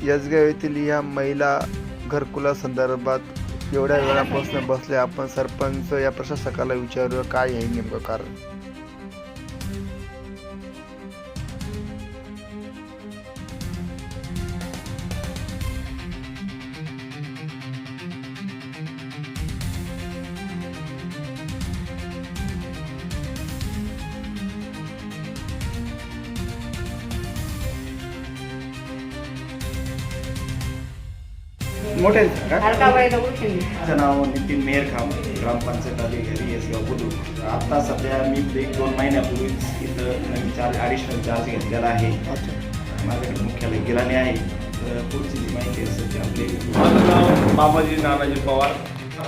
यसगाव येथील या महिला घरकुलासंदर्भात एवढ्या वेळापासून बसले. आपण सरपंच या प्रशासकाला विचारूया काय आहे नेमकं कारण. मोठे माझं नाव नितीन मेहरखाम, ग्रामपंचायत अधिकारी यसगाव बुद्रुक. आता सध्या मी 1-2 महिन्यापूर्वीच इथं नवीन ॲडिशनल चार्ज घेतलेला आहे. माझ्याकडे मुख्यालय गिराणी आहे. तर पुढची जी माहिती असेल ते आपली. माझं नाव बाबाजी नानाजी पवार,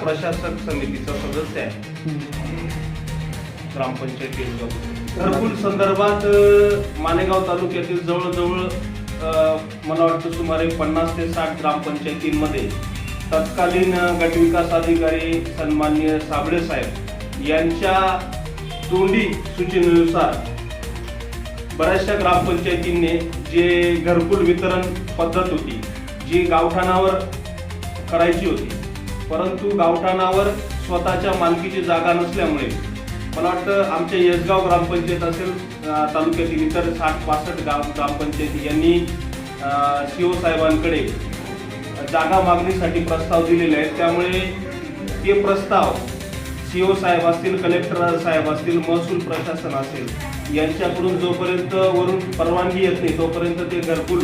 प्रशासक समितीचा सदस्य आहे ग्रामपंचायत यसगाव. घरकुल संदर्भात मालेगाव तालुक्यातील जवळजवळ मला वाटतं सुमारे 50 ते 60 ग्रामपंचायतींमध्ये तत्कालीन गटविकास अधिकारी सन्माननीय साबळे साहेब यांच्या तोंडी सूचनेनुसार बऱ्याचशा ग्रामपंचायतींनी जे घरकुल वितरण पद्धत होती जी गावठाणावर करायची होती, परंतु गावठाणावर स्वतःच्या मालकीची जागा नसल्यामुळे मला वाटतं आमच्या यसगाव ग्रामपंचायत असेल, तालुक्यातील इतर 60-65 ग्रामपंचायती यांनी CO साहेबांकडे जागा मागणीसाठी प्रस्ताव दिलेले आहेत. त्यामुळे ते प्रस्ताव CO साहेब असतील, कलेक्टर साहेब असतील, महसूल प्रशासन असेल यांच्याकडून जोपर्यंत वरून परवानगी येत नाही तोपर्यंत ते घरकुल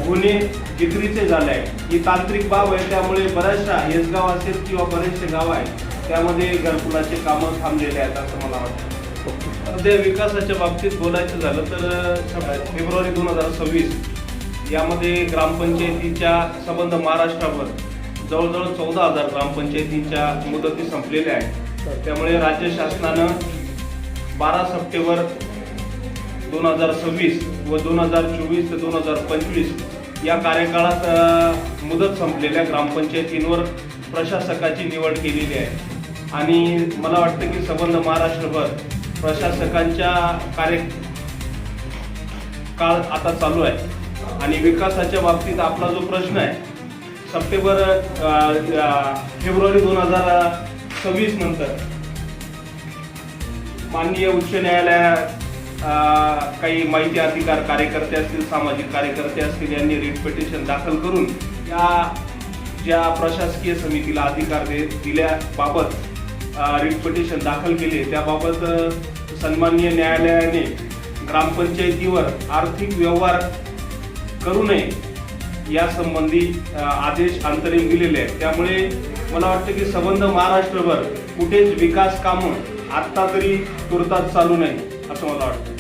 होणे विक्रीचे झाले आहे. ही तांत्रिक बाब आहे. त्यामुळे बऱ्याचशा यसगाव असेल किंवा बरेचसे गाव आहेत त्यामध्ये घरकुलाचे कामं थांबलेले आहेत असं मला वाटतं. सध्या विकासाच्या बाबतीत बोलायचं झालं तर फेब्रुवारी 2026 यामध्ये ग्रामपंचायतीच्या संबंध महाराष्ट्रावर जवळजवळ 14,000 ग्रामपंचायतींच्या मुदती संपलेल्या आहेत. त्यामुळे राज्य शासनानं 12 सप्टेंबर 2026 व 2024 ते 2025 या कार्यकाळात मुदत संपलेल्या ग्रामपंचायतींवर प्रशासकाची निवड केलेली आहे. आणि मला वाटतं की संबंध महाराष्ट्रभर प्रशासकांच्या कार्यकाळ आता चालू आहे. आणि विकासाच्या बाबतीत आपला जो प्रश्न आहे, फेब्रुवारी 2026 नंतर माननीय उच्च न्यायालयात काही माहिती अधिकार कार्यकर्ते असतील, सामाजिक कार्यकर्ते असतील यांनी रिट पिटिशन दाखल करून या ज्या प्रशासकीय समितीला अधिकार दिल्याबाबत रिट पिटिशन दाखल केले त्याबाबत सन्माननीय न्यायालयाने ग्रामपंचायतीवर आर्थिक व्यवहार करू नये यासंबंधी आदेश अंतरिम दिलेले आहेत. त्यामुळे मला वाटतं की संबंध महाराष्ट्रभर कुठेच विकास कामं आत्ता तरी तुर्तास चालू नाही असं मला वाटतं.